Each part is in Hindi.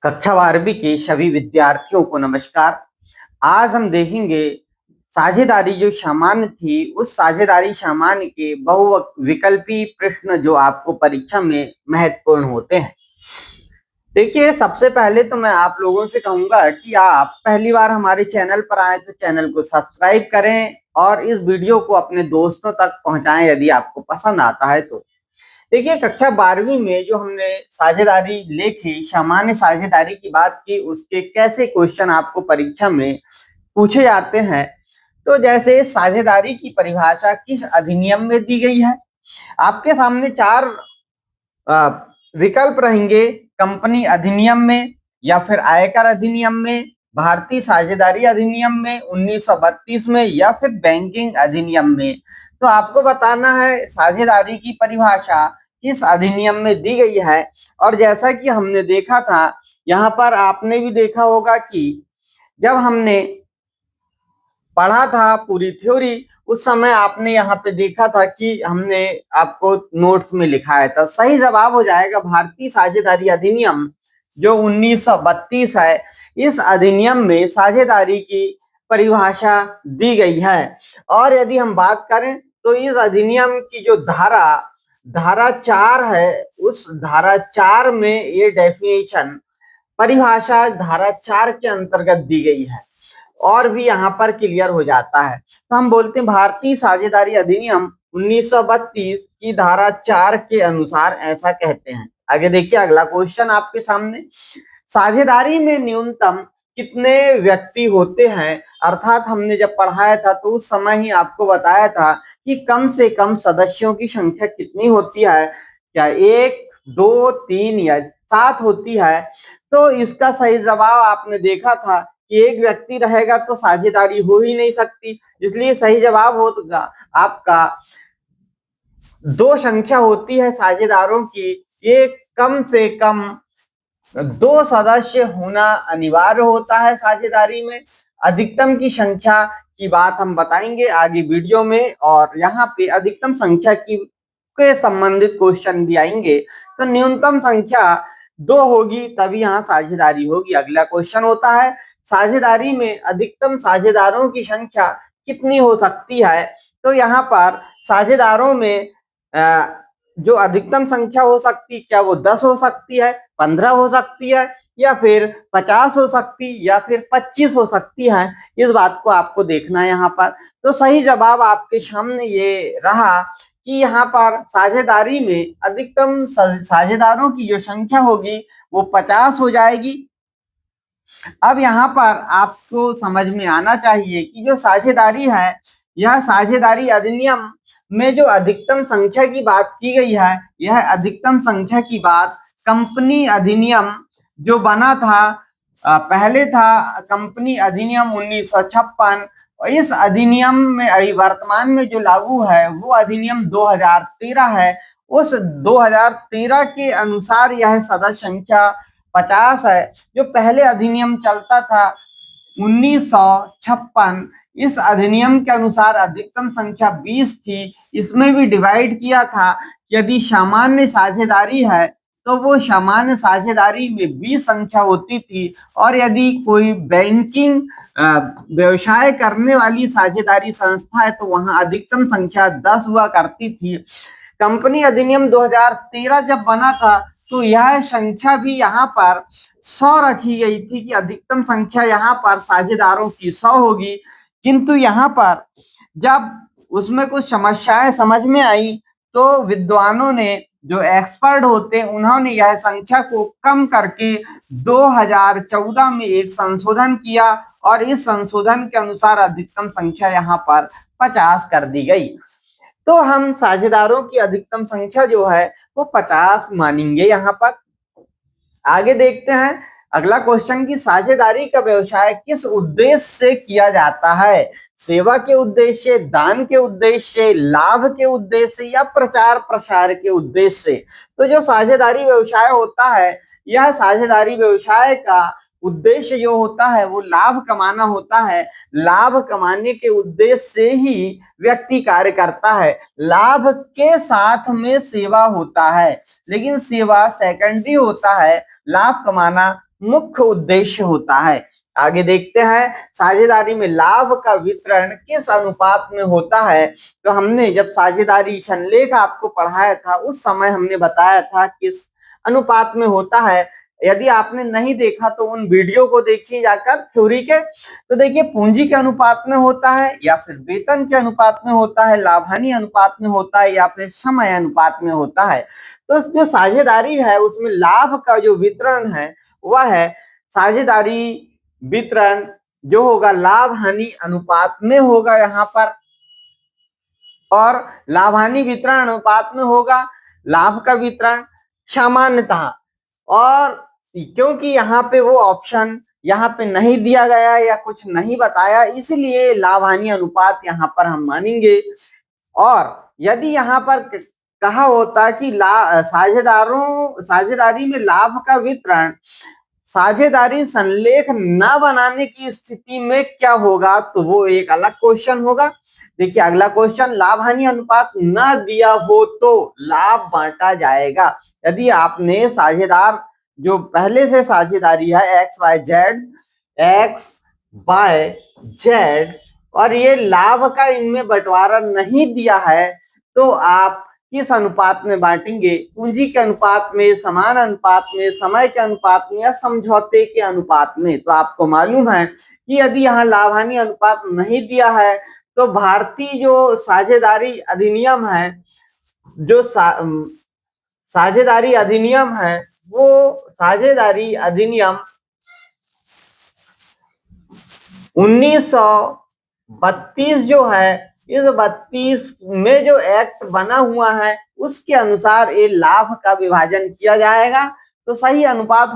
कक्षा 12वीं के सभी विद्यार्थियों को नमस्कार। आज हम देखेंगे साझेदारी जो सामान्य थी, उस साझेदारी सामान्य के बहुविकल्पी प्रश्न जो आपको परीक्षा में महत्वपूर्ण होते हैं। देखिए, सबसे पहले तो मैं आप लोगों से कहूंगा कि आप पहली बार हमारे चैनल पर आए तो चैनल को सब्सक्राइब करें और इस वीडियो को अपने दोस्तों तक पहुंचाएं यदि आपको पसंद आता है तो। देखिए, कक्षा 12वीं में जो हमने साझेदारी लेखी, सामान्य साझेदारी की बात की, उसके कैसे क्वेश्चन आपको परीक्षा में पूछे जाते हैं। तो जैसे साझेदारी की परिभाषा किस अधिनियम में दी गई है, आपके सामने चार विकल्प रहेंगे। कंपनी अधिनियम में, या फिर आयकर अधिनियम में, भारतीय साझेदारी अधिनियम में 1932 में, या फिर बैंकिंग अधिनियम में। तो आपको बताना है साझेदारी की परिभाषा किस अधिनियम में दी गई है। और जैसा कि हमने देखा था, यहाँ पर आपने भी देखा होगा कि जब हमने पढ़ा था पूरी थ्योरी, उस समय आपने यहाँ पे देखा था कि हमने आपको नोट्स में लिखाया था। सही जवाब हो जाएगा भारतीय साझेदारी अधिनियम जो 1932 है। इस अधिनियम में साझेदारी की परिभाषा दी गई है। और यदि हम बात करें तो इस अधिनियम की जो धारा 4 है, उस धारा 4 में ये डेफिनेशन परिभाषा धारा 4 के अंतर्गत दी गई है और भी यहाँ पर क्लियर हो जाता है। तो हम बोलते हैं भारतीय साझेदारी अधिनियम 1932 की धारा 4 के अनुसार ऐसा कहते हैं। आगे देखिए, अगला क्वेश्चन आपके सामने, साझेदारी में न्यूनतम कितने व्यक्ति होते हैं। अर्थात हमने जब पढ़ाया था तो उस समय ही आपको बताया था कि कम से कम सदस्यों की संख्या कितनी होती है, क्या 1, 2, 3 या 7 होती है। तो इसका सही जवाब आपने देखा था कि एक व्यक्ति रहेगा तो साझेदारी हो ही नहीं सकती, इसलिए सही जवाब होगा आपका 2 संख्या होती है साझेदारों की। ये कम से कम 2 सदस्य होना अनिवार्य होता है साझेदारी में। अधिकतम की संख्या की बात हम बताएंगे आगे वीडियो में, और यहाँ पे अधिकतम संख्या की के संबंधित क्वेश्चन भी आएंगे। तो न्यूनतम संख्या 2 होगी तभी यहाँ साझेदारी होगी। अगला क्वेश्चन होता है, साझेदारी में अधिकतम साझेदारों की संख्या कितनी हो सकती है। तो यहाँ पर साझेदारों में जो अधिकतम संख्या हो सकती, क्या वो 10 हो सकती है, 15 हो सकती है, या फिर 50 हो सकती, या फिर 25 हो सकती है। इस बात को आपको देखना है यहाँ पर। तो सही जवाब आपके सामने ये रहा कि यहाँ पर साझेदारी में अधिकतम साझेदारों की जो संख्या होगी वो 50 हो जाएगी। अब यहाँ पर आपको समझ में आना चाहिए कि जो साझेदारी है, यह साझेदारी अधिनियम में जो अधिकतम संख्या की बात की गई है, यह अधिकतम संख्या की बात कंपनी अधिनियम जो बना था, पहले था कंपनी अधिनियम 1956, और इस अधिनियम में अभी वर्तमान में जो लागू है वो अधिनियम 2013 है। उस 2013 के अनुसार यह सदस्य संख्या 50 है। जो पहले अधिनियम चलता था 1956, इस अधिनियम के अनुसार अधिकतम संख्या 20 थी। इसमें भी डिवाइड किया था, यदि सामान्य साझेदारी है तो वो सामान्य साझेदारी में 20 संख्या होती थी, और यदि कोई बैंकिंग व्यवसाय करने वाली साझेदारी संस्था है तो वहां अधिकतम संख्या 10 हुआ करती थी। कंपनी अधिनियम 2013 जब बना था तो यह संख्या भी यहाँ पर 100 रखी गई थी कि अधिकतम संख्या यहाँ पर साझेदारों की 100 होगी। किंतु यहाँ पर जब उसमें कुछ समस्याएं समझ में आई तो विद्वानों ने, जो एक्सपर्ट होते हैं, उन्होंने यह संख्या को कम करके 2014 में एक संशोधन किया, और इस संशोधन के अनुसार अधिकतम संख्या यहाँ पर 50 कर दी गई। तो हम साझेदारों की अधिकतम संख्या जो है वो 50 मानेंगे। यहाँ पर आगे देखते हैं अगला क्वेश्चन की, साझेदारी का व्यवसाय किस उद्देश्य से किया जाता है। सेवा के उद्देश्य, दान के उद्देश्य, लाभ के उद्देश्य, या प्रचार प्रसार के उद्देश्य से। तो जो साझेदारी व्यवसाय होता है, यह साझेदारी व्यवसाय का उद्देश्य जो होता है वो लाभ कमाना होता है। लाभ कमाने के उद्देश्य से ही व्यक्ति कार्य करता है। लाभ के साथ में सेवा होता है, लेकिन सेवा सेकेंडरी होता है, लाभ कमाना मुख्य उद्देश्य होता है। आगे देखते हैं साझेदारी में लाभ का वितरण किस अनुपात में होता है। तो हमने जब साझेदारी संलेख आपको पढ़ाया था उस समय हमने बताया था किस अनुपात में होता है। यदि आपने नहीं देखा तो उन वीडियो को देखिए जाकर थ्योरी के। तो देखिए पूंजी के अनुपात में होता है या फिर वेतन के अनुपात में होता है, लाभ हानि अनुपात में होता है या फिर समय अनुपात में होता है। तो जो साझेदारी है उसमें लाभ का जो वितरण है वह है साझेदारी वितरण जो होगा लाभ हानि अनुपात में होगा यहाँ पर, और लाभ हानि वितरण अनुपात में होगा लाभ का वितरण सामान्यतः। और क्योंकि यहाँ पे वो ऑप्शन यहाँ पे नहीं दिया गया या कुछ नहीं बताया इसलिए लाभ हानि अनुपात यहाँ पर हम मानेंगे। और यदि यहाँ पर कहा होता कि साझेदारी में लाभ का वितरण साझेदारी संलेख न बनाने की स्थिति में क्या होगा, तो वो एक अलग क्वेश्चन होगा। देखिए अगला क्वेश्चन, लाभ हानि अनुपात न दिया हो तो लाभ बांटा जाएगा। यदि आपने साझेदार जो पहले से साझेदारी है एक्स वाई जेड और ये लाभ का इनमें बंटवारा नहीं दिया है तो आप किस अनुपात में बांटेंगे? पूंजी के अनुपात में, समान अनुपात में, समय के अनुपात में या समझौते के अनुपात में। तो आपको मालूम है कि यदि यहाँ लाभ हानि अनुपात नहीं दिया है तो भारतीय जो साझेदारी अधिनियम है, जो साझेदारी अधिनियम है वो साझेदारी अधिनियम 1932 जो है, इस 32 में जो एक्ट बना हुआ है उसके अनुसार ये लाभ का विभाजन किया जाएगा। तो सही अनुपात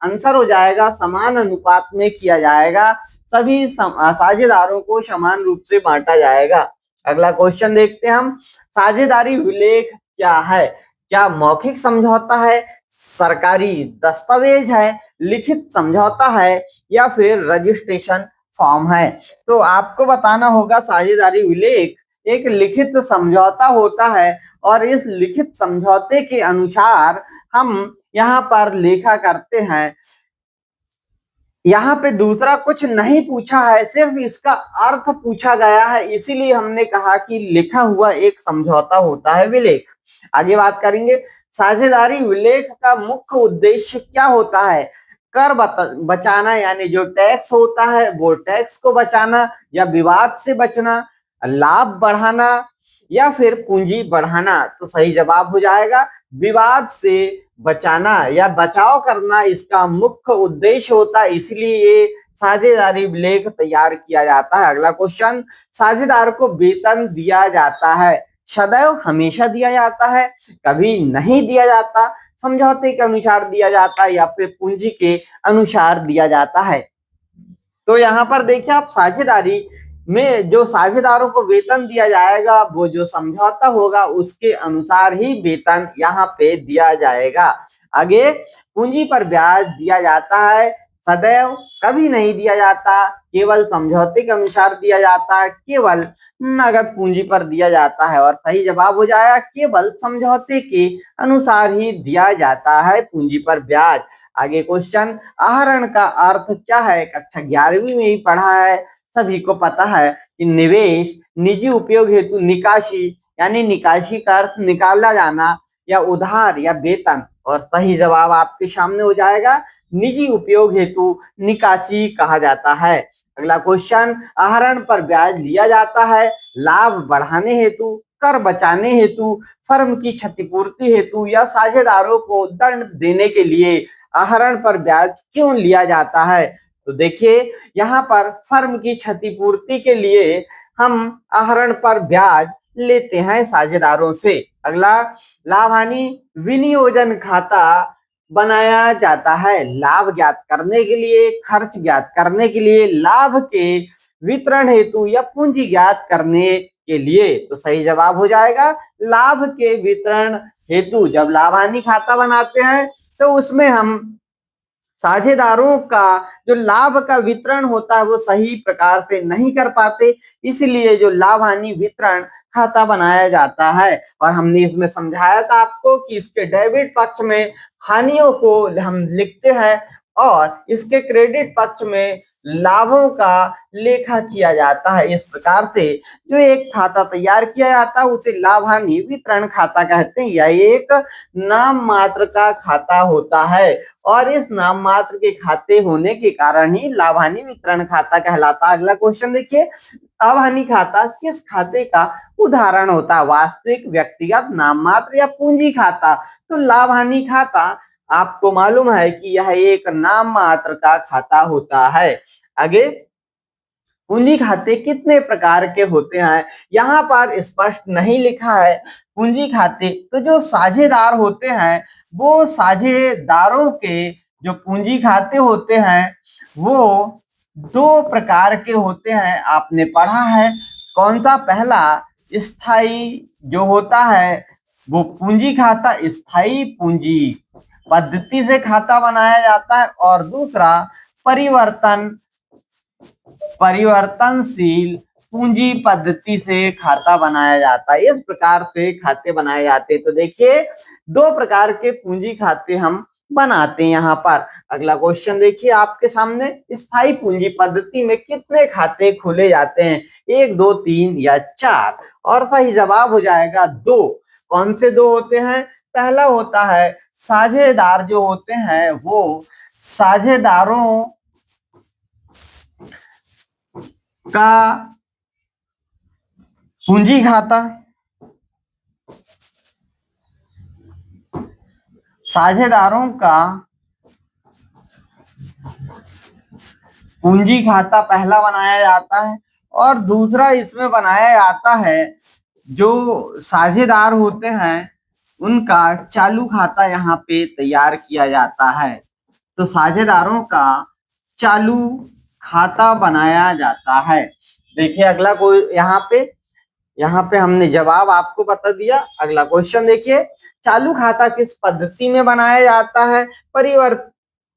आंसर हो जाएगा समान अनुपात में किया जाएगा, सभी साझेदारों को समान रूप से बांटा जाएगा। अगला क्वेश्चन देखते हैं हम, साझेदारी विलेख क्या है? क्या मौखिक समझौता है, सरकारी दस्तावेज है, लिखित समझौता है या फिर रजिस्ट्रेशन फॉर्म है? तो आपको बताना होगा साझेदारी विलेख एक लिखित समझौता होता है और इस लिखित समझौते के अनुसार हम यहाँ पर लेखा करते हैं। यहाँ पे दूसरा कुछ नहीं पूछा है, सिर्फ इसका अर्थ पूछा गया है, इसीलिए हमने कहा कि लिखा हुआ एक समझौता होता है विलेख। आगे बात करेंगे, साझेदारी विलेख का मुख्य उद्देश्य क्या होता है? कर बचाना, यानी जो टैक्स होता है वो टैक्स को बचाना या विवाद से बचना, लाभ बढ़ाना या फिर पूंजी बढ़ाना। तो सही जवाब हो जाएगा विवाद से बचाना या बचाव करना इसका मुख्य उद्देश्य होता है, इसलिए ये साझेदारी विलेख तैयार किया जाता है। अगला क्वेश्चन, साझेदार को वेतन दिया जाता है, सदैव हमेशा दिया जाता है, कभी नहीं दिया जाता, समझौते के अनुसार दिया जाता है या फिर पूंजी के अनुसार दिया जाता है? तो यहाँ पर देखिए आप साझेदारी में जो साझेदारों को वेतन दिया जाएगा वो जो समझौता होगा उसके अनुसार ही वेतन यहाँ पे दिया जाएगा। आगे, पूंजी पर ब्याज दिया जाता है, सदैव कभी नहीं दिया जाता, केवल समझौते के अनुसार दिया जाता है, केवल नगद पूंजी पर दिया जाता है। और सही जवाब हो जाएगा केवल समझौते के अनुसार ही दिया जाता है पूंजी पर ब्याज। आगे क्वेश्चन, आहरण का अर्थ क्या है? कक्षा 11वीं में ही पढ़ा है, सभी को पता है कि निवेश, निजी उपयोग हेतु निकासी, यानी निकासी का अर्थ निकाला जाना या उधार या वेतन। और सही जवाब आपके सामने हो जाएगा निजी उपयोग हेतु निकासी कहा जाता है। अगला क्वेश्चन, आहरण पर ब्याज लिया जाता है लाभ बढ़ाने हेतु, कर बचाने हेतु, फर्म की क्षतिपूर्ति हेतु या साझेदारों को दंड देने के लिए आहरण पर ब्याज क्यों लिया जाता है? तो देखिए यहाँ पर फर्म की क्षतिपूर्ति के लिए हम आहरण पर ब्याज लेते हैं साझेदारों से। अगला, लाभ हानि विनियोजन खाता बनाया जाता है लाभ ज्ञात करने के लिए, खर्च ज्ञात करने के लिए, लाभ के वितरण हेतु या पूंजी ज्ञात करने के लिए। तो सही जवाब हो जाएगा लाभ के वितरण हेतु। जब लाभ हानि खाता बनाते हैं तो उसमें हम साझेदारों का जो लाभ का वितरण होता है वो सही प्रकार से नहीं कर पाते, इसलिए जो लाभ हानि वितरण खाता बनाया जाता है। और हमने इसमें समझाया था आपको कि इसके डेबिट पक्ष में हानियों को हम लिखते हैं और इसके क्रेडिट पक्ष में लाभों का लेखा किया जाता है। इस प्रकार से जो एक खाता तैयार किया जाता है उसे लाभ हानि वितरण खाता कहते हैं। यह एक नाम मात्र का खाता होता है और इस नाम मात्र के खाते होने के कारण ही लाभ हानि वितरण खाता कहलाता है। अगला क्वेश्चन देखिए, लाभ हानि खाता किस खाते का उदाहरण होता है? वास्तविक, व्यक्तिगत, नाम मात्र या पूंजी खाता? तो लाभ हानि खाता आपको मालूम है कि यह एक नाम मात्र का खाता होता है। आगे, पूंजी खाते कितने प्रकार के होते हैं? यहाँ पर स्पष्ट नहीं लिखा है। पूंजी खाते तो जो साझेदार होते हैं वो साझेदारों के जो पूंजी खाते होते हैं वो दो प्रकार के होते हैं, आपने पढ़ा है। कौन सा? पहला स्थायी जो होता है वो पूंजी खाता, स्थायी पूंजी पद्धति से खाता बनाया जाता है, और दूसरा परिवर्तनशील पूंजी पद्धति से खाता बनाया जाता है। इस प्रकार से खाते बनाए जाते हैं। तो देखिए, दो प्रकार के पूंजी खाते हम बनाते हैं यहाँ पर। अगला क्वेश्चन देखिए आपके सामने, स्थायी पूंजी पद्धति में कितने खाते खोले जाते हैं? 1, 2, 3 या 4? और सही जवाब हो जाएगा 2। कौन से 2 होते हैं? पहला होता है साझेदार जो होते हैं वो साझेदारों का पूंजी खाता, साझेदारों का पूंजी खाता पहला बनाया जाता है, और दूसरा इसमें बनाया जाता है जो साझेदार होते हैं उनका चालू खाता यहाँ पे तैयार किया जाता है। तो साझेदारों का चालू खाता बनाया जाता है। देखिए अगला कोई यहाँ पे हमने जवाब आपको बता दिया। अगला क्वेश्चन देखिए, चालू खाता किस पद्धति में बनाया जाता है?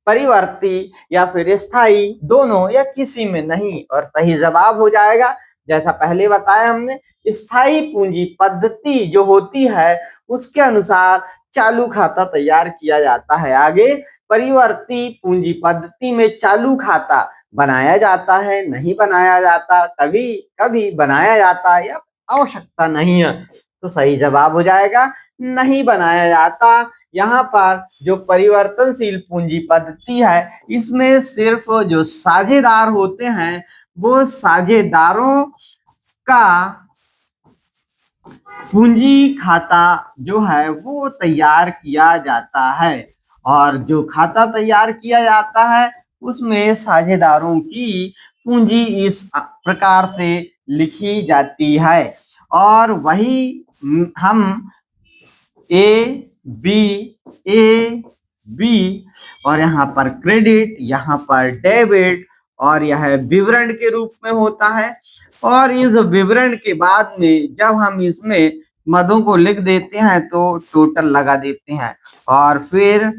परिवर्ती या फिर स्थायी, दोनों या किसी में नहीं? और सही जवाब हो जाएगा जैसा पहले बताया हमने, स्थायी पूंजी पद्धति जो होती है उसके अनुसार चालू खाता तैयार किया जाता है। आगे, परिवर्ती पूंजी पद्धति में चालू खाता बनाया जाता है, नहीं बनाया जाता, कभी कभी बनाया जाता है या आवश्यकता नहीं है? तो सही जवाब हो जाएगा नहीं बनाया जाता। यहाँ पर जो परिवर्तनशील पूंजी पद्धति है इसमें सिर्फ जो साझेदार होते हैं वो साझेदारों का पूंजी खाता जो है वो तैयार किया जाता है, और जो खाता तैयार किया जाता है उसमें साझेदारों की पूंजी इस प्रकार से लिखी जाती है, और वही हम ए बी और यहाँ पर क्रेडिट, यहाँ पर डेबिट, और यह विवरण के रूप में होता है। और इस विवरण के बाद में जब हम इसमें मदों को लिख देते हैं तो टोटल लगा देते हैं, और फिर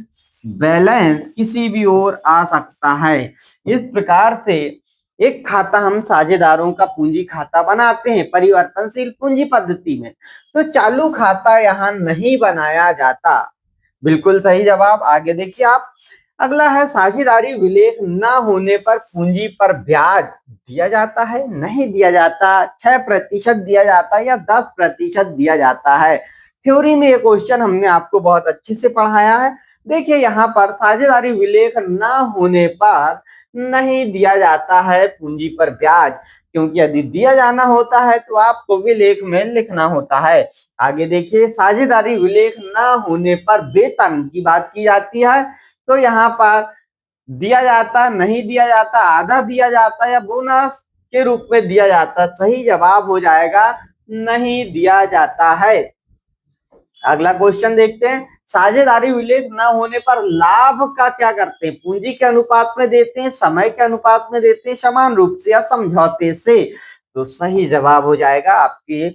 बैलेंस किसी भी ओर आ सकता है। इस प्रकार से एक खाता हम साझेदारों का पूंजी खाता बनाते हैं परिवर्तनशील पूंजी पद्धति में। तो चालू खाता यहाँ नहीं बनाया जाता। बिल्कुल सही जवाब। आगे देखिए आप, अगला है साझेदारी विलेख न होने पर पूंजी पर ब्याज दिया जाता है, नहीं दिया जाता, 6% दिया जाता है या 10% दिया जाता है? थ्योरी में ये क्वेश्चन हमने आपको बहुत अच्छे से पढ़ाया है। देखिए यहाँ पर साझेदारी विलेख न होने पर नहीं दिया जाता है पूंजी पर ब्याज, क्योंकि यदि दिया जाना होता है तो आपको विलेख में लिखना होता है। आगे देखिए, साझेदारी विलेख न होने पर वेतन की बात की जाती है। तो यहाँ पर दिया जाता, नहीं दिया जाता, आधा दिया जाता या बोनस के रूप में दिया जाता? सही जवाब हो जाएगा नहीं दिया जाता है। अगला क्वेश्चन देखते हैं, साझेदारी विलेख न होने पर लाभ का क्या करते हैं? पूंजी के अनुपात में देते हैं, समय के अनुपात में देते हैं, समान रूप से या समझौते से? तो सही जवाब हो जाएगा आपके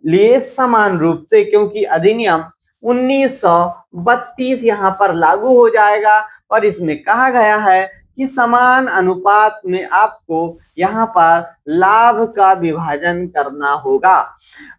लिए समान रूप से, क्योंकि अधिनियम 1932 यहाँ पर लागू हो जाएगा और इसमें कहा गया है कि समान अनुपात में आपको यहाँ पर लाभ का विभाजन करना होगा।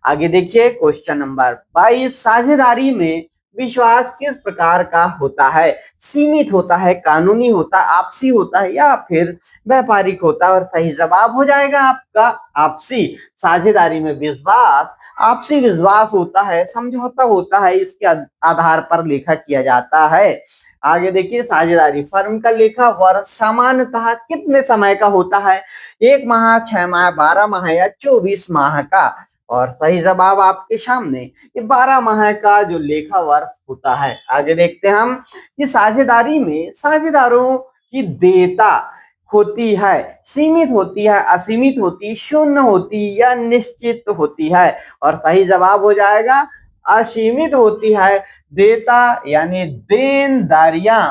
आगे देखिए क्वेश्चन नंबर 22, साझेदारी में विश्वास किस प्रकार का होता है? सीमित होता है, कानूनी होता है, आपसी होता है या फिर व्यापारिक होता है? और सही जवाब हो जाएगा आपका आपसी। साझेदारी में विश्वास, आपसी विश्वास होता है, समझौता होता है, इसके आधार पर लेखा किया जाता है। आगे देखिए, साझेदारी फर्म का लेखा वर्ष सामान्यतः कितने समय का होता है? 1 माह, 6 माह, 12 माह या 24 माह का? और सही जवाब आपके सामने, ये 12 माह का जो लेखा वर्ष होता है। आगे देखते हैं हम कि साझेदारी में साझेदारों की देयता होती है, सीमित होती है, असीमित होती, शून्य होती या निश्चित होती है? और सही जवाब हो जाएगा असीमित होती है। देयता यानी देनदारियां,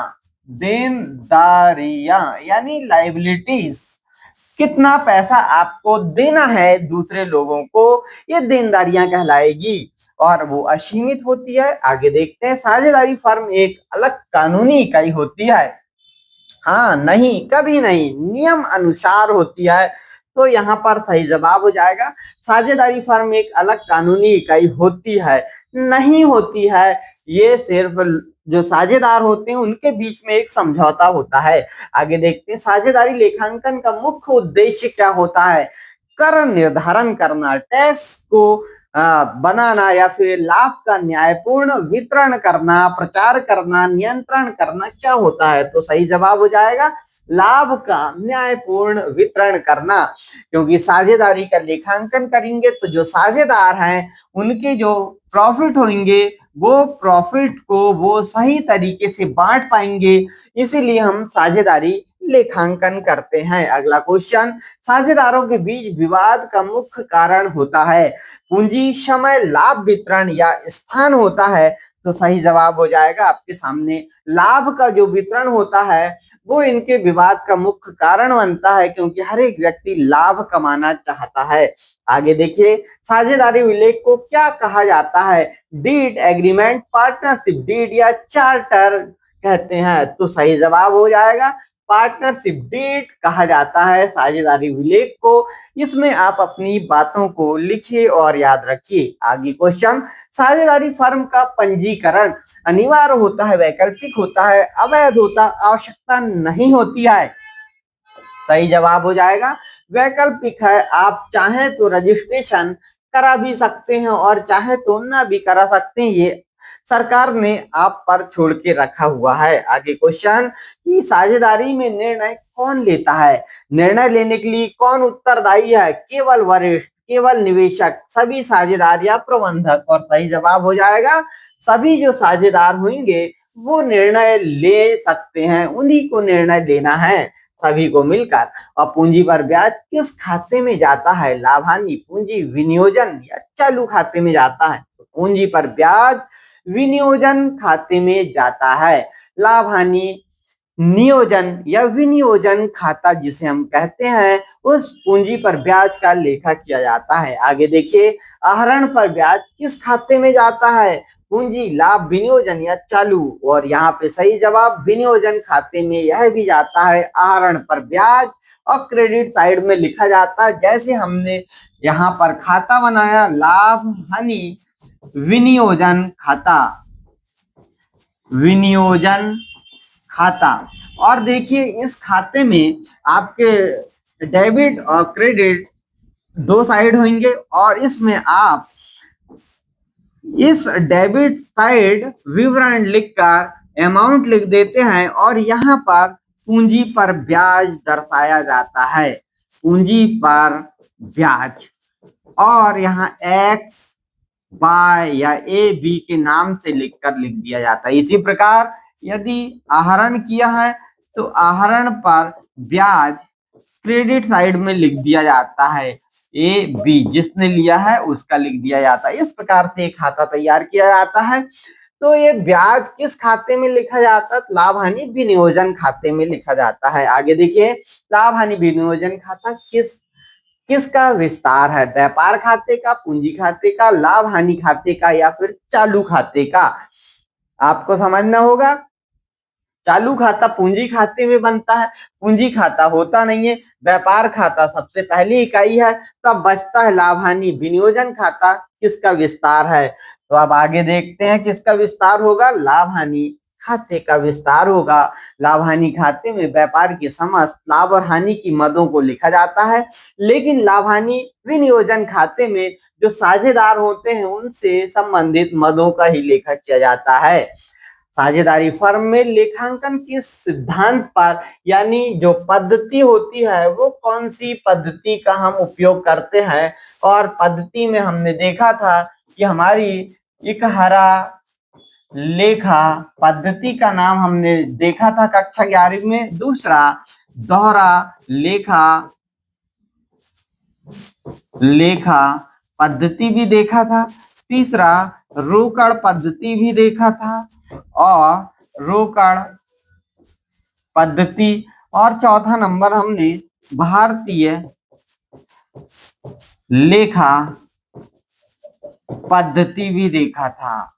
देनदारियां यानी लाइबिलिटीज, कितना पैसा आपको देना है दूसरे लोगों को, ये देनदारियां कहलाएगी और वो असीमित होती है। आगे देखते हैं, साझेदारी फर्म एक अलग कानूनी इकाई होती है? हाँ, नहीं, कभी नहीं, नियम अनुसार होती है। तो यहाँ पर सही जवाब हो जाएगा, साझेदारी फर्म एक अलग कानूनी इकाई होती है, नहीं होती है। ये सिर्फ जो साझेदार होते हैं उनके बीच में एक समझौता होता है। आगे देखते हैं, साझेदारी लेखांकन का मुख्य उद्देश्य क्या होता है? कर निर्धारण करना, टैक्स को बनाना या फिर लाभ का न्यायपूर्ण वितरण करना, प्रचार करना, नियंत्रण करना, क्या होता है? तो सही जवाब हो जाएगा लाभ का न्यायपूर्ण वितरण करना। क्योंकि साझेदारी का लेखांकन करेंगे तो जो साझेदार हैं उनके जो प्रॉफिट होंगे वो प्रॉफिट को वो सही तरीके से बांट पाएंगे, इसीलिए हम साझेदारी लेखांकन करते हैं। अगला क्वेश्चन, साझेदारों के बीच विवाद का मुख्य कारण होता है? पूंजी, समय, लाभ वितरण या स्थान होता है? तो सही जवाब हो जाएगा आपके सामने, लाभ का जो वितरण होता है वो इनके विवाद का मुख्य कारण बनता है, क्योंकि हर एक व्यक्ति लाभ कमाना चाहता है। आगे देखिए, साझेदारी विलेख को क्या कहा जाता है? डीड, एग्रीमेंट, पार्टनरशिप डीड या चार्टर कहते हैं? तो सही जवाब हो जाएगा पार्टनरशिप डीड कहा जाता है साझेदारी विलेख को। इसमें आप अपनी बातों को लिखिए और याद रखिए। आगे क्वेश्चन, साझेदारी फर्म का पंजीकरण अनिवार्य होता है, वैकल्पिक होता है, अवैध होता, आवश्यकता नहीं होती है? सही जवाब हो जाएगा वैकल्पिक है। आप चाहें तो रजिस्ट्रेशन करा भी सकते हैं और चाहे तो ना भी करा सकते हैं, ये सरकार ने आप पर छोड़ के रखा हुआ है। आगे क्वेश्चन कि साझेदारी में निर्णय कौन लेता है? निर्णय लेने के लिए कौन उत्तरदायी है? केवल वरिष्ठ, केवल निवेशक, सभी साझेदार या प्रबंधक? और सही जवाब हो जाएगा सभी जो साझेदार होंगे वो निर्णय ले सकते हैं, उन्हीं को निर्णय लेना है, सभी को मिलकर। और पूंजी पर ब्याज किस खाते में जाता है? लाभानी, पूंजी, विनियोजन या चालू खाते में जाता है? तो पूंजी पर ब्याज विनियोजन खाते में जाता है। लाभ हानि नियोजन या विनियोजन खाता जिसे हम कहते हैं, उस पूंजी पर ब्याज का लेखा किया जाता है। आगे देखिए, आहरण पर ब्याज किस खाते में जाता है? पूंजी, लाभ, विनियोजन या चालू? और यहाँ पे सही जवाब विनियोजन खाते में यह भी जाता है। आहरण पर ब्याज और क्रेडिट साइड में लिखा जाता है, जैसे हमने यहाँ पर खाता बनाया, लाभ हानि विनियोजन खाता, विनियोजन खाता। और देखिए, इस खाते में आपके डेबिट और क्रेडिट दो साइड होंगे और इसमें आप इस डेबिट साइड विवरण लिखकर अमाउंट लिख देते हैं और यहाँ पर पूंजी पर ब्याज दर्शाया जाता है, पूंजी पर ब्याज। और यहाँ एक्स, वाई या ए, बी के नाम से लिख दिया जाता है। इसी प्रकार यदि आहरण किया है तो आहरण पर ब्याज क्रेडिट साइड में लिख दिया जाता है, ए बी जिसने लिया है उसका लिख दिया जाता है। इस प्रकार से एक खाता तैयार किया जाता है। तो ये ब्याज किस खाते में लिखा जाता है? लाभ हानि विनियोजन खाते में लिखा जाता है। आगे देखिए, लाभ हानि विनियोजन खाता किसका विस्तार है? व्यापार खाते का, पूंजी खाते का, लाभ हानि खाते का या फिर चालू खाते का? आपको समझना होगा। चालू खाता पूंजी खाते में बनता है, पूंजी खाता होता नहीं है, व्यापार खाता सबसे पहली इकाई है, तब बचता है लाभ हानि विनियोजन खाता किसका विस्तार है? तो अब आगे देखते हैं किसका विस्तार होगा, लाभ हानि खाते का विस्तार होगा। लाभ हानि खाते में व्यापार की समस्त लाभ और हानि की मदों को लिखा जाता है, लेकिन लाभ हानि विनियोजन खाते में जो साझेदार होते हैं उनसे संबंधित मदों का ही लेखा किया जाता है। साझेदारी फर्म में लेखांकन के सिद्धांत पर, यानी जो पद्धति होती है वो कौन सी पद्धति का हम उपयोग करते हैं, और पद्धति में हमने देखा था कि हमारी इकहरा लेखा पद्धति का नाम हमने देखा था कक्षा 11वीं में। दूसरा दोहरा लेखा पद्धति भी देखा था। तीसरा रोकड़ पद्धति भी देखा था, और रोकड़ पद्धति, और चौथा नंबर हमने भारतीय लेखा पद्धति भी देखा था।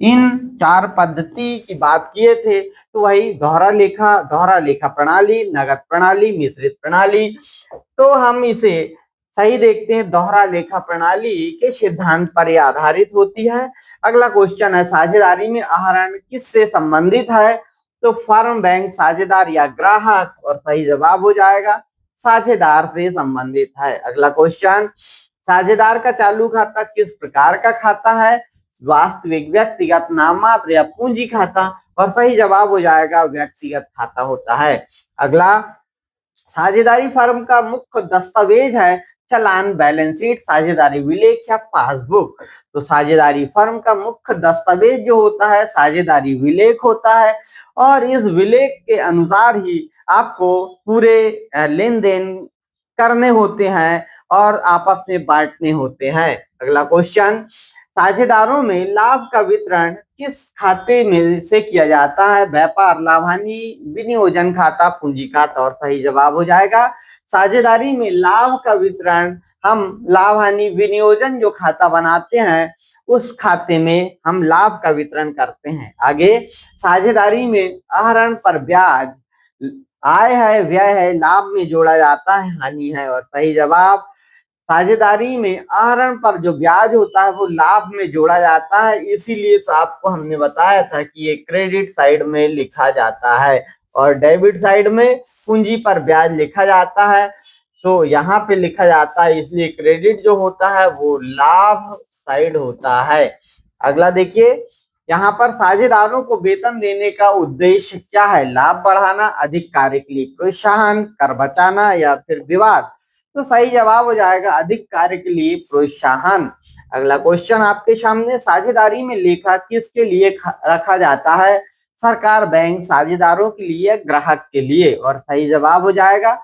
इन 4 पद्धति की बात किए थे तो वही दोहरा लेखा प्रणाली, नगद प्रणाली, मिश्रित प्रणाली। तो हम इसे सही देखते हैं, दोहरा लेखा प्रणाली के सिद्धांत पर यह आधारित होती है। अगला क्वेश्चन है, साझेदारी में आहरण किससे संबंधित है, तो फर्म, बैंक, साझेदार या ग्राहक, और सही जवाब हो जाएगा साझेदार से संबंधित है। अगला क्वेश्चन, साझेदार का चालू खाता किस प्रकार का खाता है, वास्तविक, व्यक्तिगत, नाममात्र या पूंजी खाता, और सही जवाब हो जाएगा व्यक्तिगत खाता होता है। अगला, साझेदारी फर्म का मुख्य दस्तावेज है चालान, बैलेंस शीट, साझेदारी विलेख या पासबुक। तो साझेदारी फर्म का मुख्य दस्तावेज जो होता है साझेदारी विलेख होता है, और इस विलेख के अनुसार ही आपको पूरे लेन देन करने होते हैं और आपस में बांटने होते हैं। अगला क्वेश्चन, साझेदारों में लाभ का वितरण किस खाते में से किया जाता है, व्यापार, लाभ हानि, विनियोजन खाता, पूंजी खाता, और सही जवाब हो जाएगा साझेदारी में लाभ का वितरण हम लाभ हानि विनियोजन जो खाता बनाते हैं उस खाते में हम लाभ का वितरण करते हैं। आगे, साझेदारी में आहरण पर ब्याज आय है, व्यय है, लाभ में जोड़ा जाता है, हानि है, और सही जवाब, साझेदारी में आहरण पर जो ब्याज होता है वो लाभ में जोड़ा जाता है, इसीलिए तो आपको हमने बताया था कि ये क्रेडिट साइड में लिखा जाता है और डेबिट साइड में पूंजी पर ब्याज लिखा जाता है। तो यहाँ पे लिखा जाता है, इसलिए क्रेडिट जो होता है वो लाभ साइड होता है। अगला देखिए, यहाँ पर साझेदारों को वेतन देने का उद्देश्य क्या है, लाभ बढ़ाना, अधिक कार्य के लिए प्रोत्साहन, कर बचाना, या फिर विवाद। तो सही जवाब हो जाएगा अधिक कार्य के लिए प्रोत्साहन। अगला क्वेश्चन आपके सामने, साझेदारी में लेखा किसके लिए रखा जाता है, सरकार, बैंक, साझेदारों के लिए, ग्राहक के लिए, और सही जवाब हो जाएगा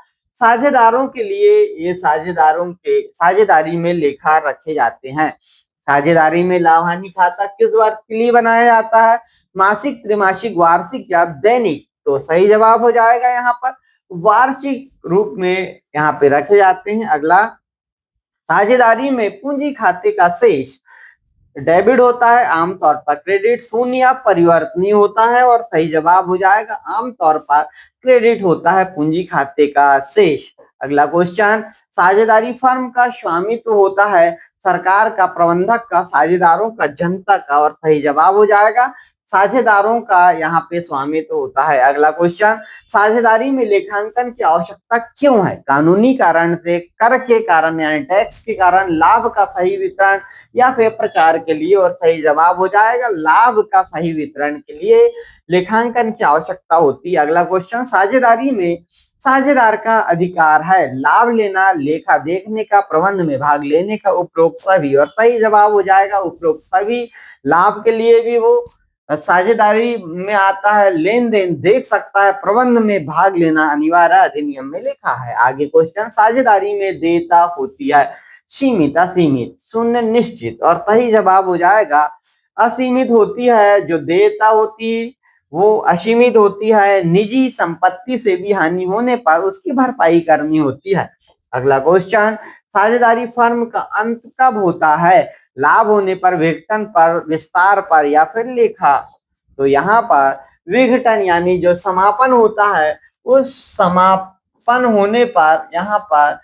साझेदारों के लिए। ये साझेदारी में लेखा रखे जाते हैं। साझेदारी में लाभ हानि खाता किस वर्ग के लिए बनाया जाता है, मासिक, त्रैमासिक, वार्षिक या दैनिक। तो सही जवाब हो जाएगा यहाँ पर वार्षिक रूप में यहाँ पे रखे जाते हैं। अगला, साझेदारी में पूंजी खाते का शेष डेबिट होता है, आमतौर पर क्रेडिट, शून्य या परिवर्तनीय होता है, और सही जवाब हो जाएगा आमतौर पर क्रेडिट होता है पूंजी खाते का शेष। अगला क्वेश्चन, साझेदारी फर्म का स्वामित्व होता है सरकार का, प्रबंधक का, साझेदारों का, जनता का, और सही जवाब हो जाएगा साझेदारों का यहाँ पे स्वामित्व होता है। अगला क्वेश्चन, साझेदारी में लेखांकन की आवश्यकता क्यों है, कानूनी कारण से, कर के कारण यानी टैक्स के कारण, लाभ का सही वितरण, या फिर प्रचार के लिए, और सही जवाब हो जाएगा लाभ का सही वितरण के लिए लेखांकन की आवश्यकता होती है। अगला क्वेश्चन, साझेदारी में साझेदार का अधिकार है लाभ लेना, लेखा देखने का, प्रबंध में भाग लेने का, उपरोक्त सभी, और सही जवाब हो जाएगा उपरोक्त सभी। लाभ के लिए भी वो साझेदारी में आता है, लेन देन देख सकता है, प्रबंध में भाग लेना अनिवार्य अधिनियम में लिखा है। आगे क्वेश्चन, साझेदारी में देयता होती है सीमित, असीमित, शून्य, निश्चित, और सही जवाब हो जाएगा असीमित होती है। जो देयता होती वो असीमित होती है, निजी संपत्ति से भी हानि होने पर उसकी भरपाई करनी होती है। अगला क्वेश्चन, साझेदारी फर्म का अंत कब होता है, लाभ होने पर, विघटन पर, विस्तार पर, या फिर लेखा। तो यहाँ पर विघटन यानी जो समापन होता है उस समापन होने पर यहाँ पर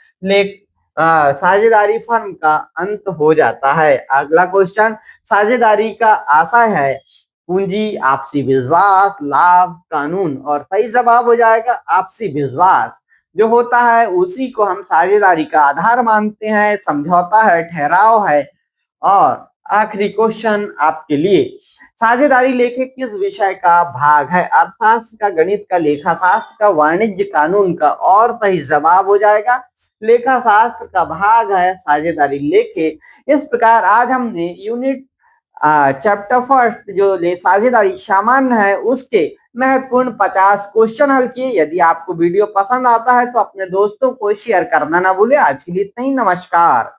साझेदारी फर्म का अंत हो जाता है। अगला क्वेश्चन, साझेदारी का आशय है पूंजी, आपसी विश्वास, लाभ, कानून। और सही जवाब हो जाएगा आपसी विश्वास। जो होता है उसी को हम साझेदारी का आधार मानते हैं, समझौता है, ठहराव है। और आखिरी क्वेश्चन आपके लिए, साझेदारी लेखे किस विषय का भाग है? अर्थशास्त्र का, गणित का, लेखा शास्त्र का, वाणिज्य कानून का। और सही जवाब हो जाएगा लेखा शास्त्र का भाग है साझेदारी लेखे। इस प्रकार आज हमने यूनिट चैप्टर फर्स्ट जो साझेदारी सामान्य है उसके महत्वपूर्ण 50 क्वेश्चन हल किए। यदि आपको वीडियो पसंद आता है तो अपने दोस्तों को शेयर करना ना भूले। आज के लिए इतना ही, नमस्कार।